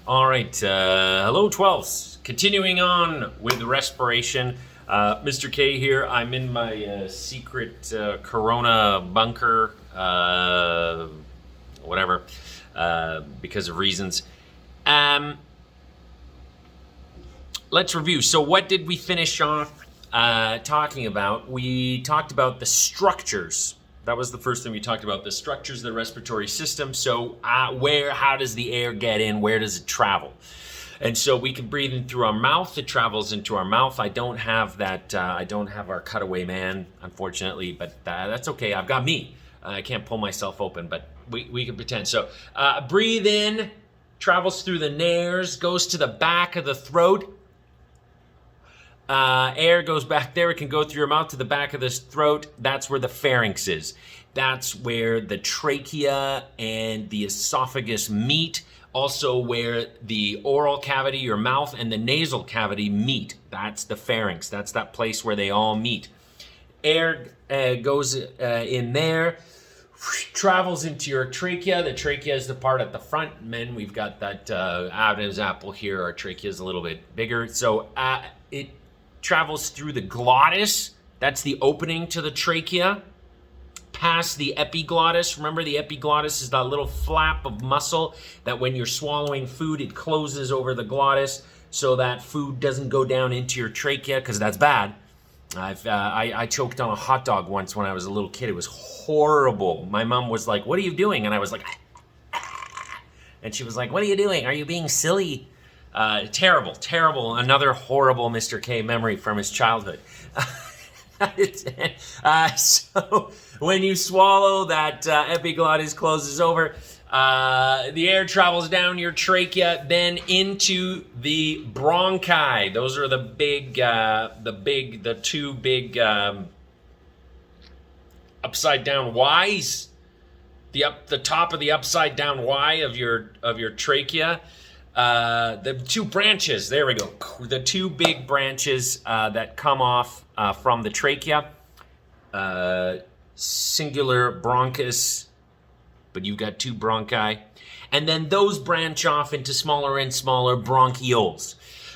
All right, hello 12s. Continuing on with respiration. Mr. K here. I'm in my secret Corona bunker, whatever, because of reasons. Let's review. So what did we finish off talking about? We talked about the structures. That was the first thing we talked about, the structures of the respiratory system. So how does the air get in? Where does it travel? And so we can breathe in through our mouth. It travels into our mouth. I don't have that. I don't have our cutaway man, unfortunately, but that's okay. I've got me. I can't pull myself open, but we can pretend. So breathe in, travels through the nares, goes to the back of the throat. Air goes back there. It can go through your mouth to the back of the throat. That's where the pharynx is. That's where the trachea and the esophagus meet. Also where the oral cavity, your mouth, and the nasal cavity meet. That's the pharynx. That's that place where they all meet. Air goes in there, travels into your trachea. The trachea is the part at the front. Men, we've got that Adam's apple here. Our trachea is a little bit bigger. So it travels through the glottis. That's the opening to the trachea. Past the epiglottis. Remember, the epiglottis is that little flap of muscle that when you're swallowing food, it closes over the glottis so that food doesn't go down into your trachea, because that's bad. I choked on a hot dog once when I was a little kid. It was horrible. My mom was like, "What are you doing?" And I was like, and she was like, "What are you doing? Are you being silly?" Terrible. Another horrible Mr. K memory from his childhood. So when you swallow, that epiglottis closes over. The air travels down your trachea, then into the bronchi. Those are the two big upside down Y's. The top of the upside down Y of your trachea. The two branches, there we go. The two big branches that come off from the trachea. Singular bronchus, but you've got two bronchi. And then those branch off into smaller and smaller bronchioles.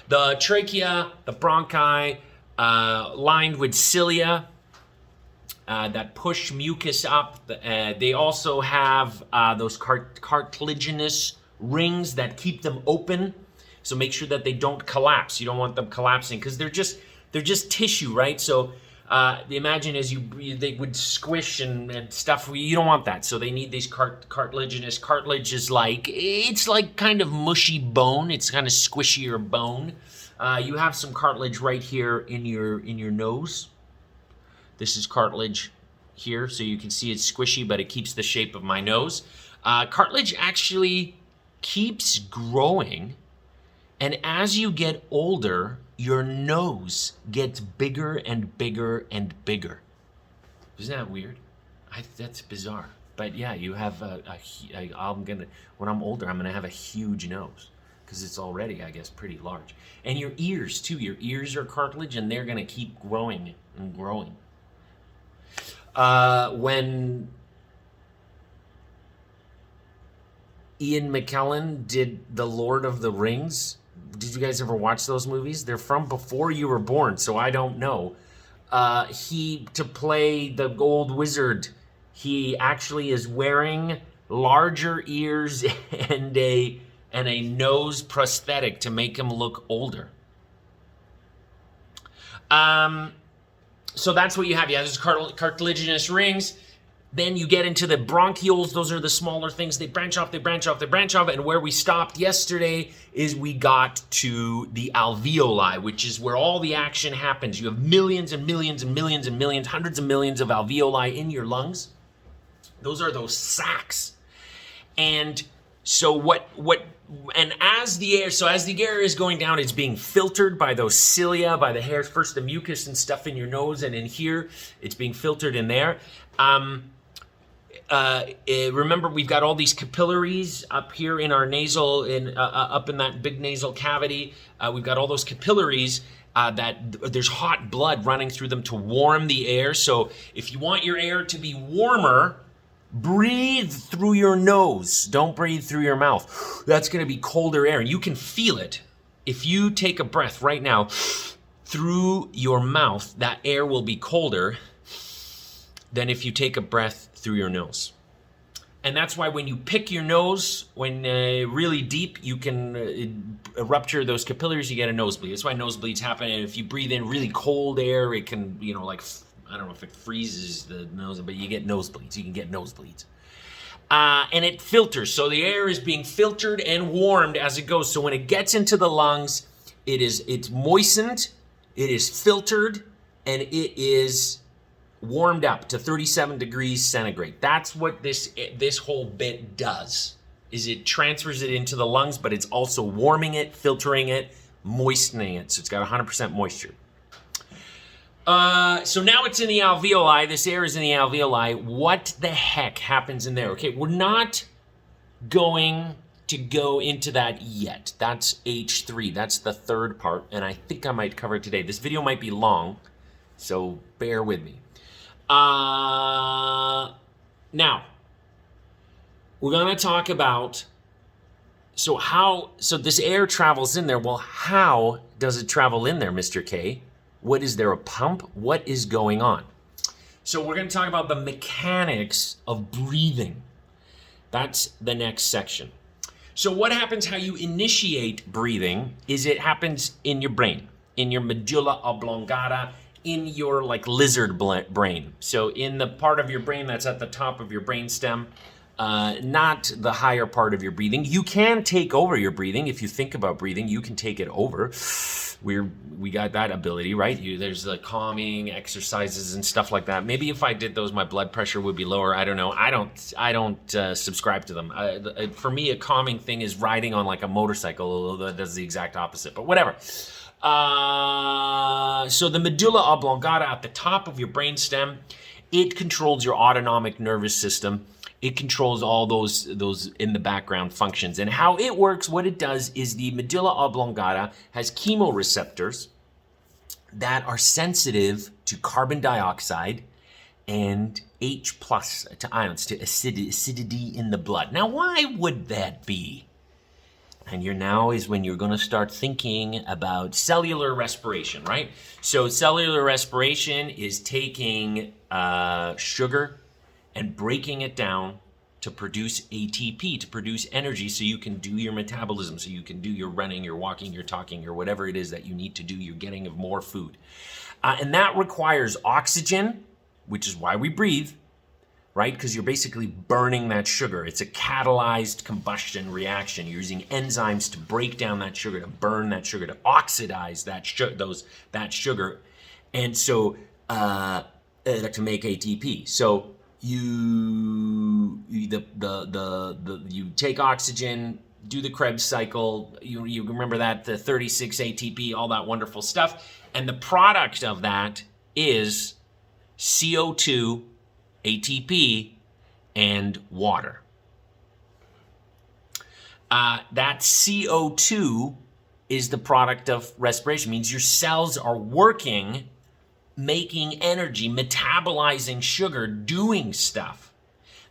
The trachea, the bronchi, lined with cilia that push mucus up. They also have those cartilaginous rings that keep them open, so make sure that they don't collapse. You don't want them collapsing because they're just tissue, right? So imagine as you breathe, they would squish and stuff. You don't want that, so they need these cartilaginous. Cartilage is it's like kind of mushy bone. It's kind of squishier bone. You have some cartilage right here in your nose. This is cartilage here, so you can see it's squishy, but it keeps the shape of my nose. Cartilage actually keeps growing, and as you get older, your nose gets bigger and bigger and bigger. Isn't that weird? That's bizarre. But yeah, you have when I'm older, I'm gonna have a huge nose because it's already, I guess, pretty large. And your ears too. Your ears are cartilage, and they're gonna keep growing and growing. When Ian McKellen did The Lord of the Rings. Did you guys ever watch those movies? They're from before you were born, so I don't know. To play the old wizard, he actually is wearing larger ears and a nose prosthetic to make him look older. So that's what you have. You have these cartilaginous rings. Then you get into the bronchioles. Those are the smaller things. They branch off. And where we stopped yesterday is we got to the alveoli, which is where all the action happens. You have millions and millions and millions and millions, hundreds of millions of alveoli in your lungs. Those are those sacs. And so as the air is going down, it's being filtered by those cilia, by the hairs, first the mucus and stuff in your nose, and in here, it's being filtered in there. Remember, we've got all these capillaries up here in our nasal, up in that big nasal cavity. We've got all those capillaries that there's hot blood running through them to warm the air. So if you want your air to be warmer, Breathe through your nose. Don't breathe through your mouth. That's going to be colder air, and you can feel it. If you take a breath right now through your mouth, that air will be colder than if you take a breath through your nose. And that's why when you pick your nose, when really deep, you can rupture those capillaries, you get a nosebleed. That's why nosebleeds happen. And if you breathe in really cold air, it can, like, I don't know if it freezes the nose, but you get nosebleeds. You can get nosebleeds. And it filters. So the air is being filtered and warmed as it goes. So when it gets into the lungs, it's moistened, it is filtered, and it is warmed up to 37 degrees centigrade. That's what this whole bit does, is it transfers it into the lungs, but it's also warming it, filtering it, moistening it. So it's got 100% moisture. So now it's in the alveoli. This air is in the alveoli. What the heck happens in there? Okay, we're not going to go into that yet. That's H3. That's the third part, and I think I might cover it today. This video might be long, so bear with me. Now, we're going to talk about, so this air travels in there. Well, how does it travel in there, Mr. K? What is there, a pump? What is going on? So we're going to talk about the mechanics of breathing. That's the next section. So what happens, how you initiate breathing, is it happens in your brain, in your medulla oblongata, in your lizard brain. So in the part of your brain that's at the top of your brain stem, not the higher part of your breathing. You can take over your breathing. If you think about breathing, you can take it over. We got that ability, right? There's the calming exercises and stuff like that. Maybe if I did those, my blood pressure would be lower. I don't know. I don't subscribe to them. For me, a calming thing is riding on like a motorcycle, although that does the exact opposite. But whatever. So the medulla oblongata at the top of your brainstem, it controls your autonomic nervous system. It controls all those in the background functions. And how it works, what it does is the medulla oblongata has chemoreceptors that are sensitive to carbon dioxide and H plus to ions, to acidity in the blood. Now, why would that be? And now is when you're going to start thinking about cellular respiration, right? So cellular respiration is taking sugar and breaking it down to produce ATP, to produce energy so you can do your metabolism, so you can do your running, your walking, your talking, or whatever it is that you need to do. You're getting more food. And that requires oxygen, which is why we breathe, right? Because you're basically burning that sugar. It's a catalyzed combustion reaction. You're using enzymes to break down that sugar, to burn that sugar, to oxidize that sugar, and so to make ATP. So you take oxygen, do the Krebs cycle. You remember that, the 36 ATP, all that wonderful stuff, and the product of that is CO2, ATP, and water. That CO2 is the product of respiration. It means your cells are working, making energy, metabolizing sugar, doing stuff.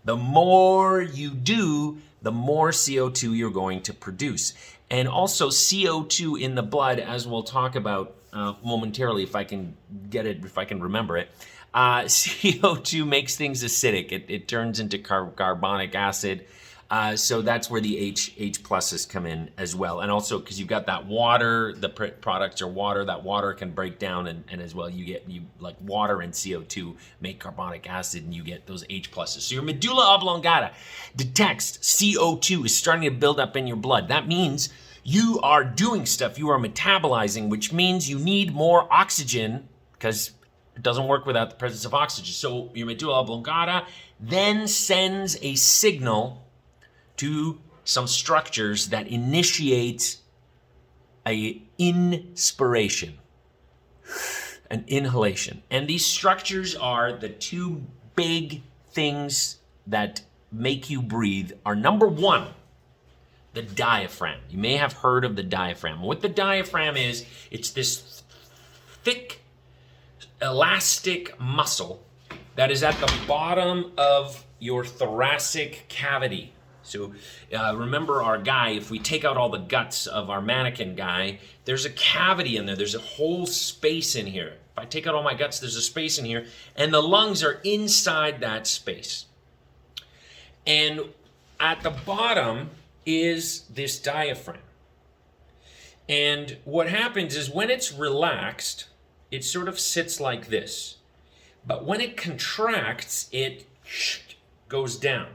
The more you do, the more CO2 you're going to produce. And also CO2 in the blood, as we'll talk about momentarily, if I can remember it. CO2 makes things acidic. It turns into carbonic acid. So that's where the H pluses come in as well. And also because you've got that water, the products are water, that water can break down, and as well you like water and CO2 make carbonic acid, and you get those H pluses. So your medulla oblongata detects CO2 is starting to build up in your blood. That means you are doing stuff, you are metabolizing, which means you need more oxygen, because it doesn't work without the presence of oxygen. So your medulla oblongata then sends a signal to some structures that initiate an inspiration, an inhalation. And these structures are the two big things that make you breathe are, number one, the diaphragm. You may have heard of the diaphragm. What the diaphragm is, it's this thick, elastic muscle that is at the bottom of your thoracic cavity. So remember our guy, if we take out all the guts of our mannequin guy, there's a cavity in there. There's a whole space in here. If I take out all my guts, there's a space in here, and the lungs are inside that space. And at the bottom is this diaphragm. And what happens is when it's relaxed, it sort of sits like this. But when it contracts, it goes down.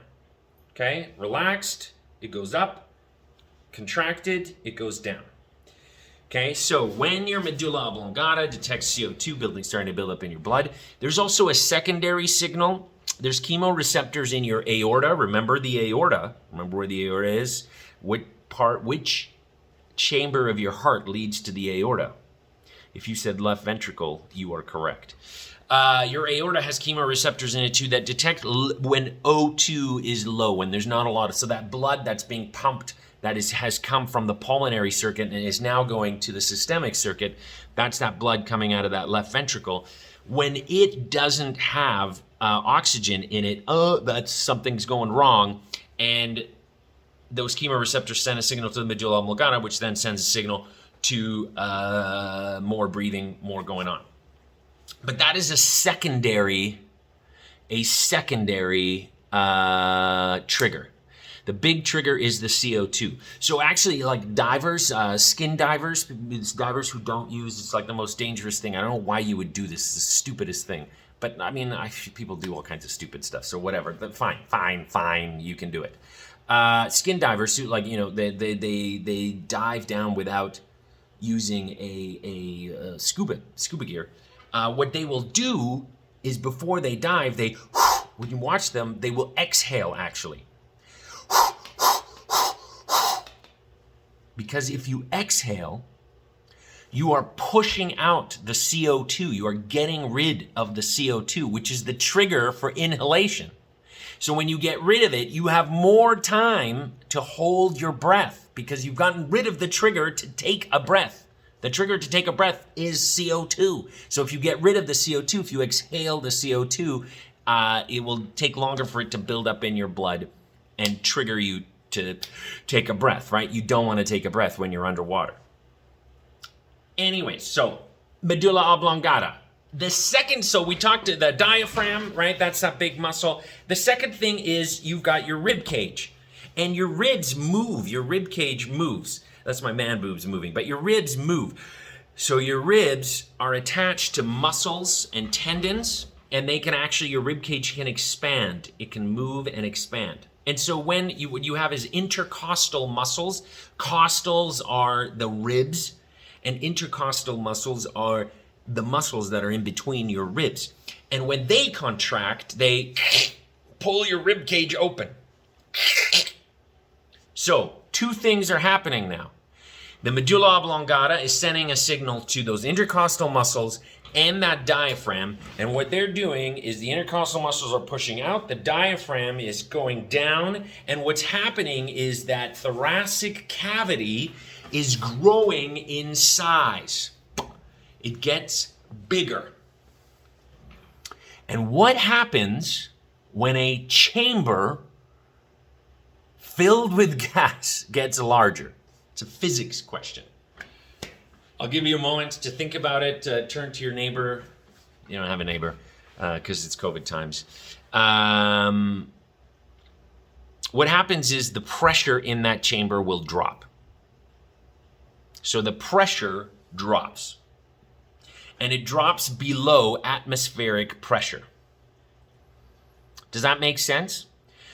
Okay? Relaxed, it goes up. Contracted, it goes down. Okay? So when your medulla oblongata detects CO2 starting to build up in your blood, there's also a secondary signal. There's chemoreceptors in your aorta. Remember the aorta. Remember where the aorta is? Which chamber of your heart leads to the aorta? If you said left ventricle, you are correct. Your aorta has chemoreceptors in it too that detect when O2 is low, when there's not a lot of, so that blood that's being pumped has come from the pulmonary circuit and is now going to the systemic circuit. That's that blood coming out of that left ventricle. When it doesn't have oxygen in it, that's something's going wrong, and those chemoreceptors send a signal to the medulla oblongata, which then sends a signal to more breathing, more going on. But that is a secondary trigger. The big trigger is the CO2. So actually, like divers, skin divers, divers who don't use, it's like the most dangerous thing. I don't know why you would do this. It's the stupidest thing. But I mean, people do all kinds of stupid stuff. So whatever. But fine. You can do it. Skin divers, like, you know, they dive down without using a scuba gear. What they will do is before they dive, when you watch them, they will exhale actually. Because if you exhale, you are pushing out the CO2. You are getting rid of the CO2, which is the trigger for inhalation. So when you get rid of it, you have more time to hold your breath because you've gotten rid of the trigger to take a breath. The trigger to take a breath is CO2. So if you get rid of the CO2, if you exhale the CO2, it will take longer for it to build up in your blood and trigger you to take a breath, right? You don't want to take a breath when you're underwater. Anyway, so medulla oblongata. The second, so we talked to the diaphragm, right? That's that big muscle. The second thing is you've got your rib cage, and your ribs move. Your rib cage moves. That's my man boobs moving, but your ribs move. So your ribs are attached to muscles and tendons, and they can actually, your rib cage can expand. It can move and expand. And so what you have is intercostal muscles. Costals are the ribs, and intercostal muscles are the muscles that are in between your ribs. And when they contract, they pull your rib cage open. So two things are happening now. The medulla oblongata is sending a signal to those intercostal muscles and that diaphragm. And what they're doing is the intercostal muscles are pushing out, the diaphragm is going down, and what's happening is that thoracic cavity is growing in size. It gets bigger. And what happens when a chamber filled with gas gets larger? It's a physics question. I'll give you a moment to think about it. Turn to your neighbor. You don't have a neighbor because it's COVID times. What happens is the pressure in that chamber will drop. So the pressure drops. And it drops below atmospheric pressure. Does that make sense?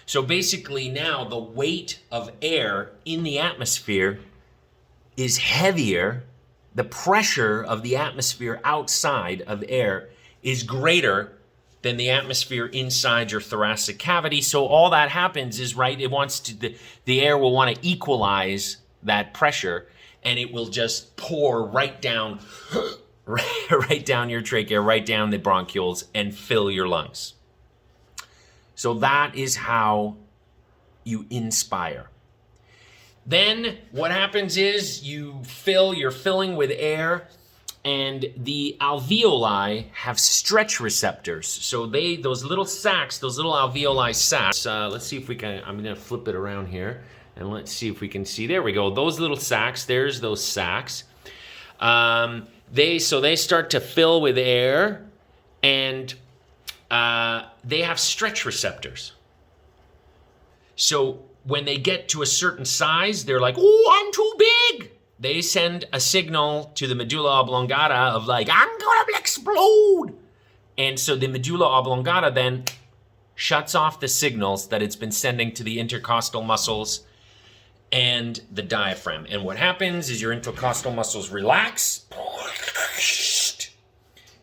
So basically now the weight of air in the atmosphere is heavier. The pressure of the atmosphere outside of air is greater than the atmosphere inside your thoracic cavity. So all that happens is, right, it wants to, the air will want to equalize that pressure, and it will just pour right down right down your trachea, right down the bronchioles, and fill your lungs. So that is how you inspire. Then what happens is you're filling with air, And the alveoli have stretch receptors. So those little sacs, those little alveoli sacs, let's see if we can, I'm gonna flip it around here and let's see if we can see, there we go. Those little sacs, there's those sacs. They start to fill with air, and they have stretch receptors. So when they get to a certain size, they're like, oh, I'm too big. They send a signal to the medulla oblongata of like, I'm gonna explode. And so the medulla oblongata then shuts off the signals that it's been sending to the intercostal muscles and the diaphragm. And what happens is your intercostal muscles relax,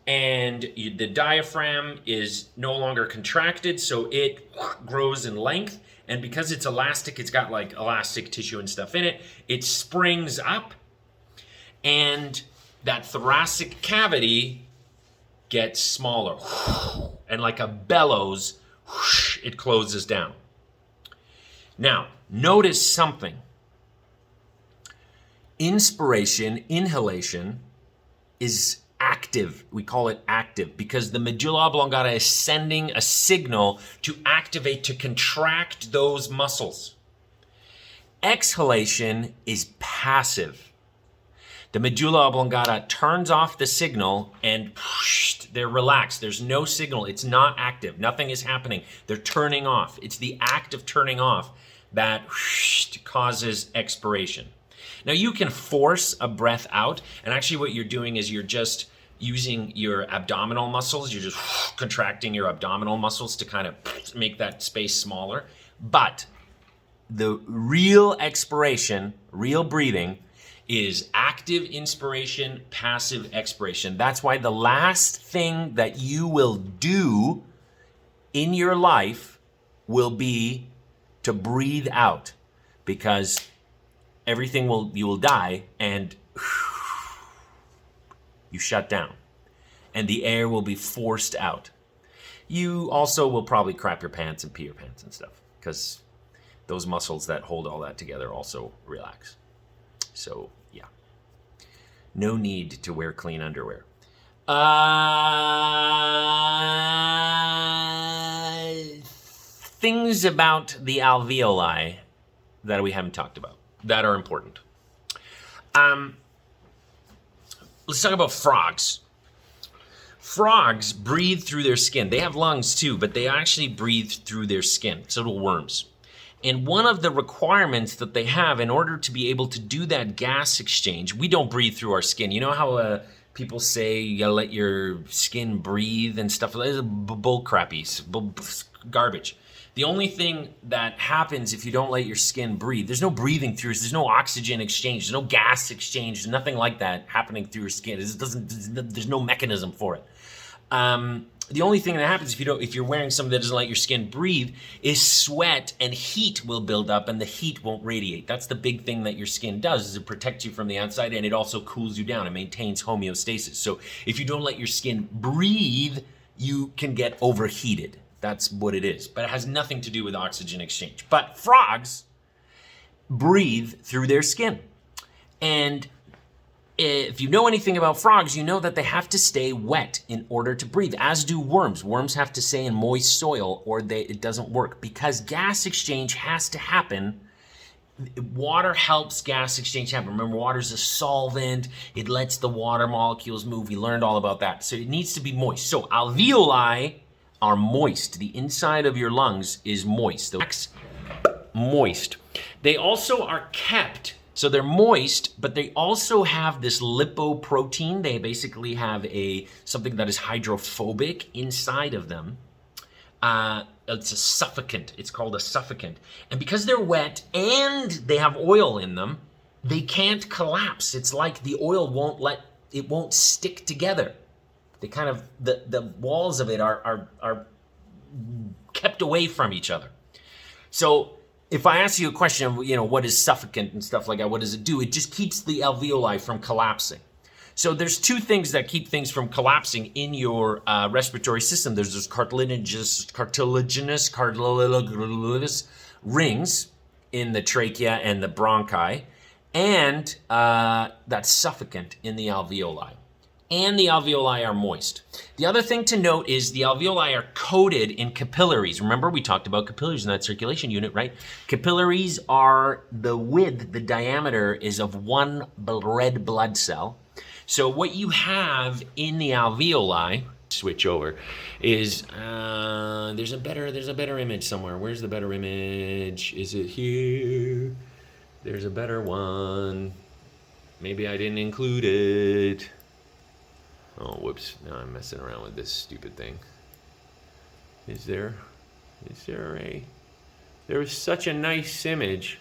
and the diaphragm is no longer contracted, so it grows in length. And because it's elastic, it's got like elastic tissue and stuff in it, it springs up, and that thoracic cavity gets smaller. And like a bellows, it closes down. Now, notice something. Inspiration, inhalation, is active. We call it active because the medulla oblongata is sending a signal to activate, to contract those muscles. Exhalation is passive. The medulla oblongata turns off the signal and they're relaxed. There's no signal. It's not active. Nothing is happening. They're turning off. It's the act of turning off that causes expiration. Now you can force a breath out, and actually what you're doing is you're just using your abdominal muscles. You're just contracting your abdominal muscles to kind of make that space smaller. But the real expiration, real breathing, is active inspiration, passive expiration. That's why the last thing that you will do in your life will be to breathe out, because you will die and you shut down and the air will be forced out. You also will probably crap your pants and pee your pants and stuff, because those muscles that hold all that together also relax. So yeah, no need to wear clean underwear. Things about the alveoli that we haven't talked about that are important. Let's talk about frogs. Frogs breathe through their skin. They have lungs too, but they actually breathe through their skin. So do worms. And one of the requirements that they have in order to be able to do that gas exchange, we don't breathe through our skin. You know how people say you gotta let your skin breathe and stuff? That's bull crappies, garbage. The only thing that happens if you don't let your skin breathe, there's no breathing through, there's no oxygen exchange, there's no gas exchange, there's nothing like that happening through your skin. There's no mechanism for it. The only thing that happens if you're wearing something that doesn't let your skin breathe is sweat and heat will build up, and the heat won't radiate. That's the big thing that your skin does, is it protects you from the outside, and it also cools you down. It maintains homeostasis. So if you don't let your skin breathe, you can get overheated. That's what it is. But it has nothing to do with oxygen exchange. But frogs breathe through their skin. And if you know anything about frogs, you know that they have to stay wet in order to breathe, as do worms. Worms have to stay in moist soil or it doesn't work, because gas exchange has to happen. Water helps gas exchange happen. Remember, water is a solvent. It lets the water molecules move. We learned all about that. So it needs to be moist. So alveoli are moist. The inside of your lungs is moist. The moist. They also are kept, so they're moist, but they also have this lipoprotein. They basically have something that is hydrophobic inside of them. It's a suffocant. It's called a suffocant. And because they're wet and they have oil in them, they can't collapse. It's like the oil won't stick together. They kind of, the walls of it are kept away from each other. So if I ask you a question, what is suffocant and stuff like that, what does it do? It just keeps the alveoli from collapsing. So there's two things that keep things from collapsing in your respiratory system. There's those cartilaginous rings in the trachea and the bronchi, and that suffocant in the alveoli. and the alveoli are moist. The other thing to note is the alveoli are coated in capillaries. Remember, we talked about capillaries in that circulation unit, right? Capillaries are the width, the diameter is of one red blood cell. So what you have in the alveoli, switch over, is there's a better image somewhere. Where's the better image? Is it here? There's a better one. Maybe I didn't include it. Oh, whoops. Now I'm messing around with this stupid thing. Is there a... There was such a nice image.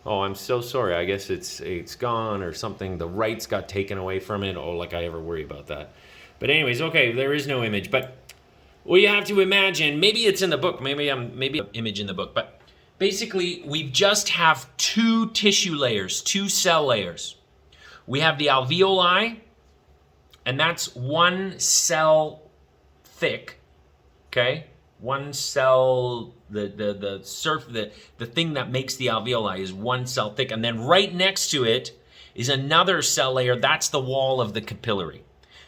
Oh, I'm so sorry. I guess it's gone or something. The rights got taken away from it. Oh, like I ever worry about that. But anyways, okay, there is no image. But well, you have to imagine, maybe it's in the book. Maybe image in the book. But basically, we just have two tissue layers, two cell layers. We have the alveoli, and that's one cell thick, okay? One cell, the thing that makes the alveoli is one cell thick, and then right next to it is another cell layer. That's the wall of the capillary.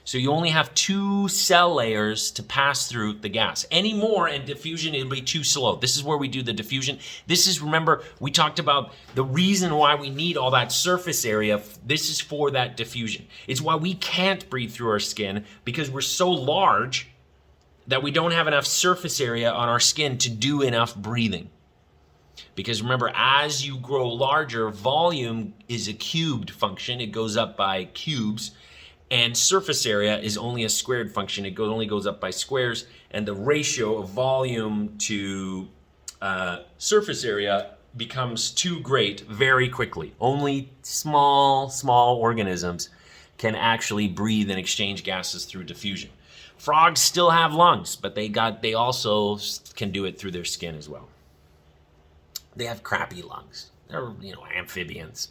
So you only have two cell layers to pass through the gas. Any more and diffusion, it'll be too slow. This is where we do the diffusion. This is, remember, we talked about the reason why we need all that surface area. This is for that diffusion. It's why we can't breathe through our skin, because we're so large that we don't have enough surface area on our skin to do enough breathing. Because remember, as you grow larger, volume is a cubed function. It goes up by cubes. And surface area is only a squared function. It only goes up by squares. And the ratio of volume to surface area becomes too great very quickly. Only small organisms can actually breathe and exchange gases through diffusion. Frogs still have lungs, but they also can do it through their skin as well. They have crappy lungs. They're, amphibians.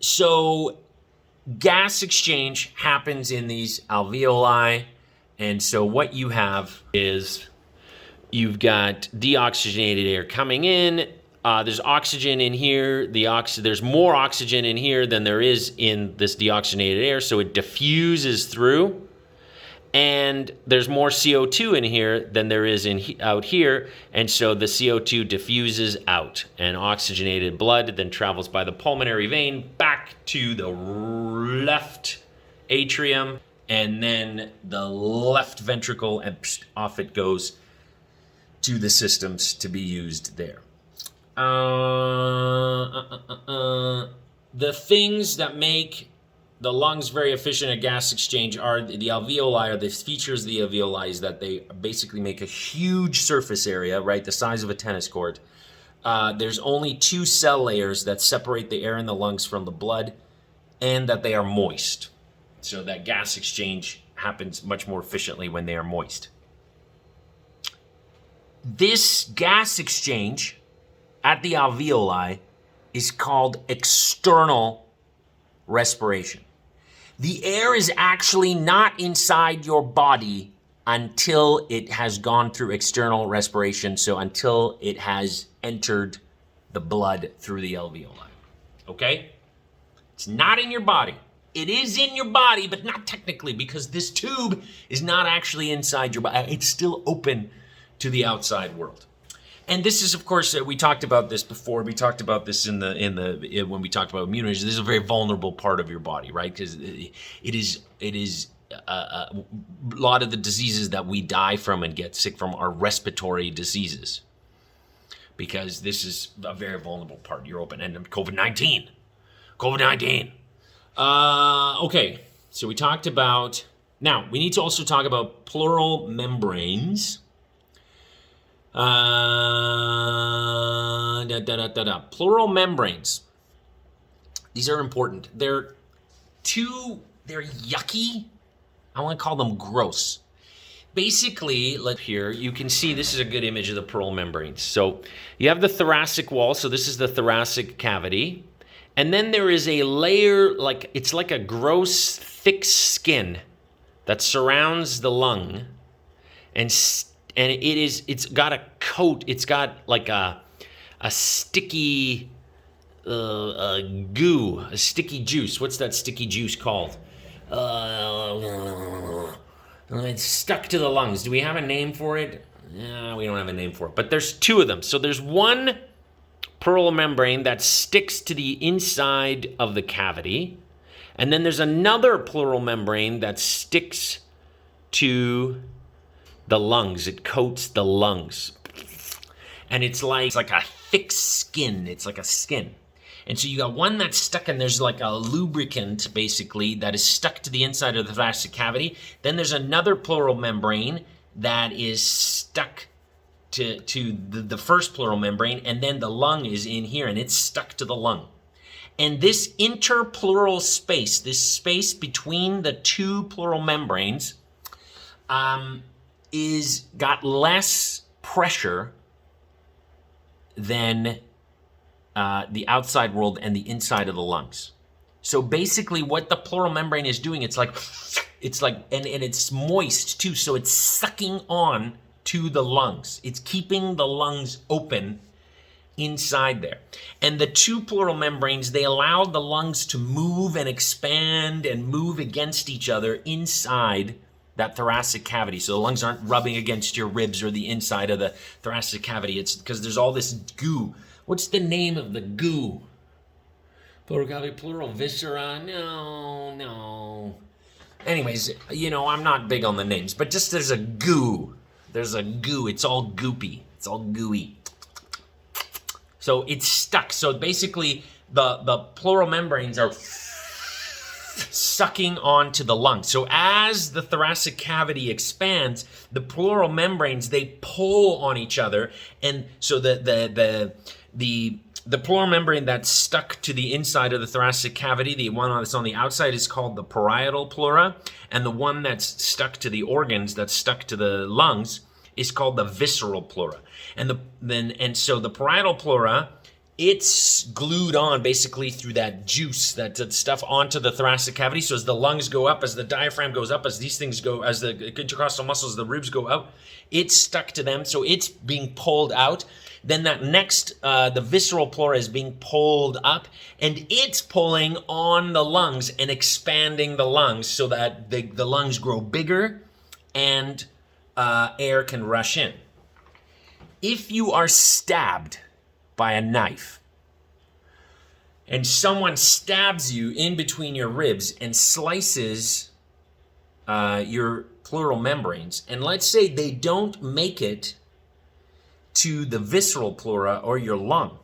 So gas exchange happens in these alveoli, and so what you have is you've got deoxygenated air coming in. There's oxygen in here. There's more oxygen in here than there is in this deoxygenated air, so it diffuses through. And there's more CO2 in here than there is out here, and so the CO2 diffuses out, and oxygenated blood then travels by the pulmonary vein back to the left atrium, and then the left ventricle, and off it goes to the systems to be used there. The things that make the lungs very efficient at gas exchange are the alveoli, or the features of the alveoli is that they basically make a huge surface area, right, the size of a tennis court. There's only two cell layers that separate the air in the lungs from the blood, and that they are moist. So that gas exchange happens much more efficiently when they are moist. This gas exchange at the alveoli is called external respiration. The air is actually not inside your body until it has gone through external respiration, so until it has entered the blood through the alveoli. Okay? It's not in your body. It is in your body, but not technically, because this tube is not actually inside your body. It's still open to the outside world. And this is, of course, we talked about this before. We talked about this when we talked about immunity. This is a very vulnerable part of your body, right? Because it is a lot of the diseases that we die from and get sick from are respiratory diseases. Because this is a very vulnerable part. You're open. And COVID-19. Okay, so we talked about... Now, we need to also talk about pleural membranes. Pleural membranes. These are important. They're yucky. I want to call them gross. Basically, here, you can see this is a good image of the pleural membranes. So you have the thoracic wall. So this is the thoracic cavity. And then there is a layer, it's like a gross, thick skin that surrounds the lung. And it's got a coat, it's got like a sticky goo, a sticky juice. What's that sticky juice called? It's stuck to the lungs. Do we have a name for it? No, we don't have a name for it. But there's two of them. So there's one pleural membrane that sticks to the inside of the cavity. And then there's another pleural membrane that sticks to the lungs. It coats the lungs. And it's like a thick skin. It's like a skin. And so you got one that's stuck, and there's like a lubricant, basically, that is stuck to the inside of the thoracic cavity. Then there's another pleural membrane that is stuck to the first pleural membrane, and then the lung is in here, and it's stuck to the lung. And this interpleural space, this space between the two pleural membranes, is got less pressure than the outside world and the inside of the lungs. So basically what the pleural membrane is doing, it's like, and it's moist too, so it's sucking on to the lungs. It's keeping the lungs open inside there. And the two pleural membranes, they allow the lungs to move and expand and move against each other inside that thoracic cavity. So the lungs aren't rubbing against your ribs or the inside of the thoracic cavity. It's because there's all this goo. What's the name of the goo? Pleural cavity, pleural viscera? No. Anyways, I'm not big on the names, but just there's a goo. There's a goo. It's all goopy. It's all gooey. So it's stuck. So basically, the pleural membranes are sucking onto the lungs. So as the thoracic cavity expands, the pleural membranes, they pull on each other, and so the pleural membrane that's stuck to the inside of the thoracic cavity, the one that's on the outside, is called the parietal pleura, and the one that's stuck to the organs, that's stuck to the lungs, is called the visceral pleura. And so the parietal pleura, it's glued on basically through that juice, that stuff onto the thoracic cavity. So as the lungs go up, as the diaphragm goes up, as these things go, as the intercostal muscles, the ribs go up, it's stuck to them. So it's being pulled out. Then that next, the visceral pleura is being pulled up, and it's pulling on the lungs and expanding the lungs so that the lungs grow bigger and air can rush in. If you are stabbed by a knife and someone stabs you in between your ribs and slices your pleural membranes, and let's say they don't make it to the visceral pleura or your lung,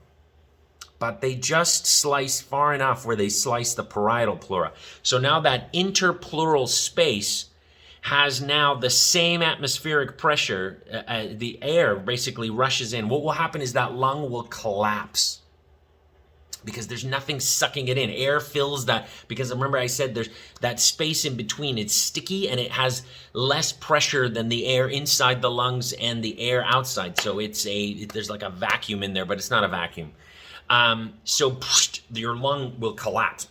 but they just slice far enough where they slice the parietal pleura. So now that interpleural space has now the same atmospheric pressure. The air basically rushes in. What will happen is that lung will collapse because there's nothing sucking it in. Air fills that, because remember I said there's that space in between. It's sticky and it has less pressure than the air inside the lungs and the air outside. So there's like a vacuum in there, but it's not a vacuum. So your lung will collapse.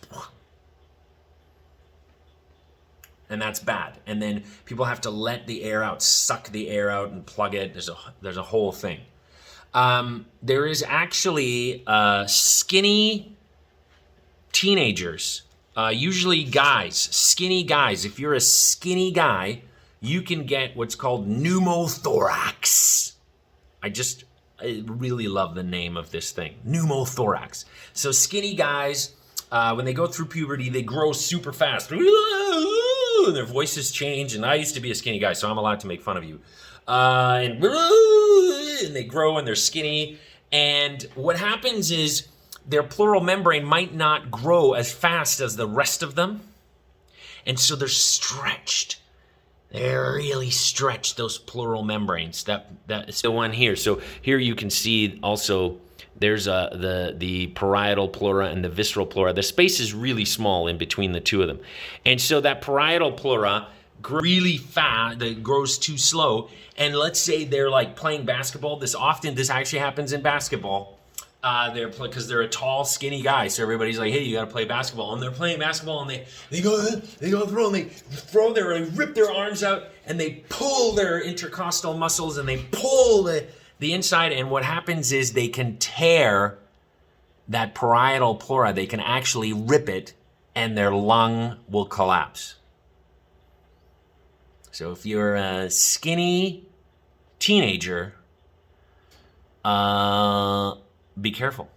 And that's bad. And then people have to let the air out, suck the air out and plug it. There's a whole thing. There is actually skinny teenagers, usually guys, skinny guys. If you're a skinny guy, you can get what's called pneumothorax. I really love the name of this thing, pneumothorax. So skinny guys, when they go through puberty, they grow super fast. And their voices change, and I used to be a skinny guy, so I'm allowed to make fun of you. And they grow, and they're skinny. And what happens is their pleural membrane might not grow as fast as the rest of them. And so they're stretched. They're really stretched, those pleural membranes. That is the one here. So here you can see also there's the parietal pleura and the visceral pleura. The space is really small in between the two of them. And so that parietal pleura grows really fast, that grows too slow. And let's say they're like playing basketball. This actually happens in basketball. Because they're a tall, skinny guy. So everybody's like, hey, you got to play basketball. And they're playing basketball, and they go through, and they rip their arms out, and they pull their intercostal muscles, and they pull the inside. And what happens is they can tear that parietal pleura, they can actually rip it and their lung will collapse. So if you're a skinny teenager, be careful.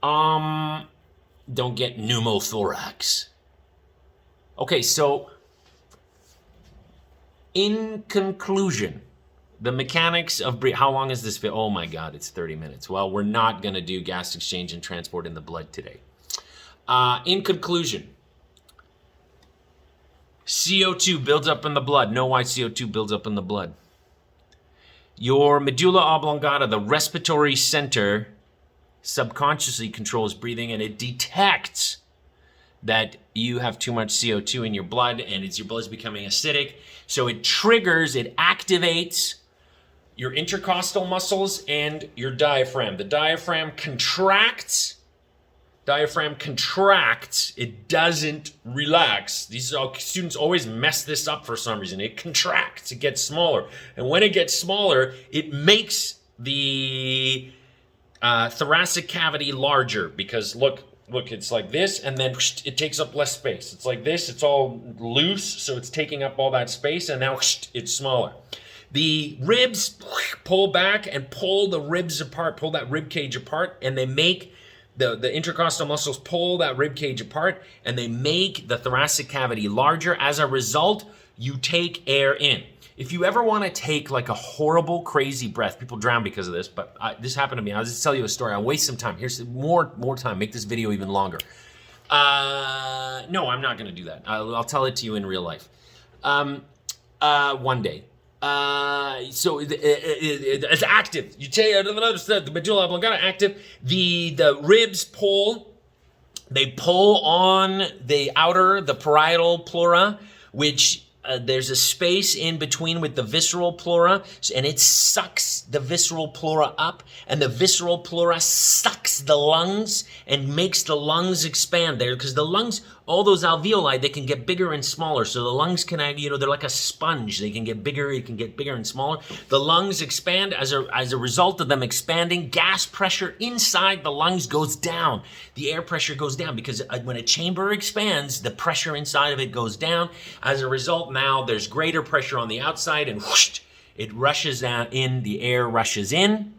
Don't get pneumothorax. Okay, so in conclusion, the mechanics of how long is this video? Oh my God, it's 30 minutes. Well, we're not going to do gas exchange and transport in the blood today. In conclusion, CO2 builds up in the blood. Know why CO2 builds up in the blood. Your medulla oblongata, the respiratory center, subconsciously controls breathing, and it detects that you have too much CO2 in your blood and your blood's becoming acidic. So it triggers, it activates your intercostal muscles and your diaphragm. The diaphragm contracts. It doesn't relax. Students always mess this up for some reason. It contracts, it gets smaller. And when it gets smaller, it makes the thoracic cavity larger, because look, it's like this, and then it takes up less space. It's like this, it's all loose, so it's taking up all that space, and now it's smaller. The ribs pull back and pull the ribs apart, pull that rib cage apart, and they make the intercostal muscles pull that rib cage apart, and they make the thoracic cavity larger. As a result, you take air in. If you ever want to take like a horrible, crazy breath, people drown because of this, but this happened to me. I'll just tell you a story. I'll waste some time. Here's more time. Make this video even longer. No, I'm not going to do that. I'll tell it to you in real life. One day. So it's active. You take the medulla oblongata active. The ribs pull. They pull on the parietal pleura, which there's a space in between with the visceral pleura, and it sucks the visceral pleura up, and the visceral pleura sucks the lungs and makes the lungs expand there, because the lungs, all those alveoli, they can get bigger and smaller. So the lungs can, they're like a sponge. They can get bigger, and smaller. The lungs expand. As a result of them expanding, gas pressure inside the lungs goes down. The air pressure goes down, because when a chamber expands, the pressure inside of it goes down. As a result, now there's greater pressure on the outside, and whoosh, it rushes in, the air rushes in.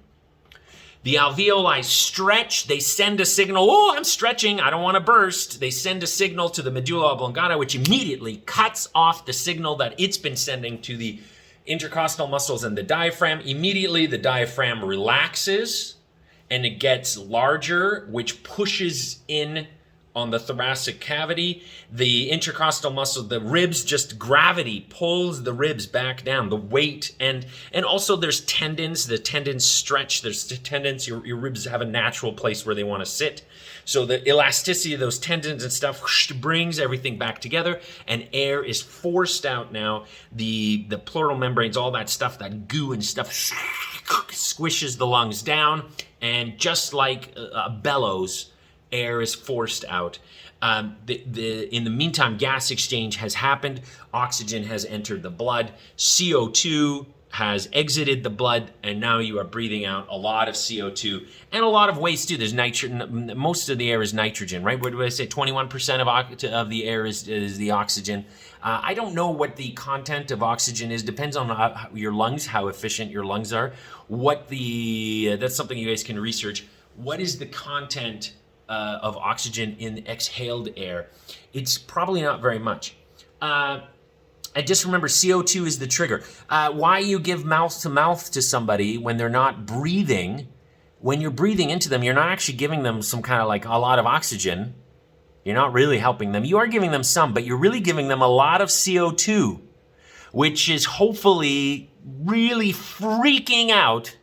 The alveoli stretch, they send a signal, oh, I'm stretching, I don't want to burst. They send a signal to the medulla oblongata, which immediately cuts off the signal that it's been sending to the intercostal muscles and the diaphragm. Immediately, the diaphragm relaxes and it gets larger, which pushes in on the thoracic cavity. The intercostal muscle, the ribs, just gravity pulls the ribs back down, the weight, and also there's tendons. The tendons stretch. There's tendons. Your ribs have a natural place where they want to sit. So the elasticity of those tendons and stuff brings everything back together, and air is forced out now. The pleural membranes, all that stuff, that goo and stuff, squishes the lungs down, and just like a bellows, air is forced out. In the meantime, gas exchange has happened. Oxygen has entered the blood. CO2 has exited the blood, and now you are breathing out a lot of CO2 and a lot of waste too. There's nitrogen. Most of the air is nitrogen, right? What did I say? 21% of the air is the oxygen. I don't know what the content of oxygen is. Depends on your lungs, how efficient your lungs are. That's something you guys can research. What is the content of oxygen in exhaled air? It's probably not very much. And just remember, CO2 is the trigger. Why you give mouth to mouth to somebody when they're not breathing? When you're breathing into them, you're not actually giving them some kind of like a lot of oxygen. You're not really helping them. You are giving them some, but you're really giving them a lot of CO2, which is hopefully really freaking out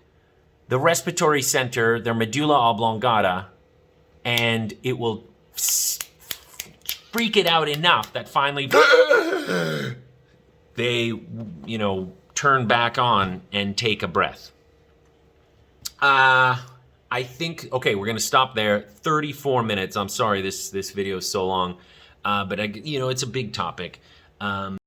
the respiratory center, their medulla oblongata, and it will freak it out enough that finally they, turn back on and take a breath. I think, okay, we're going to stop there. 34 minutes. I'm sorry this video is so long, but it's a big topic.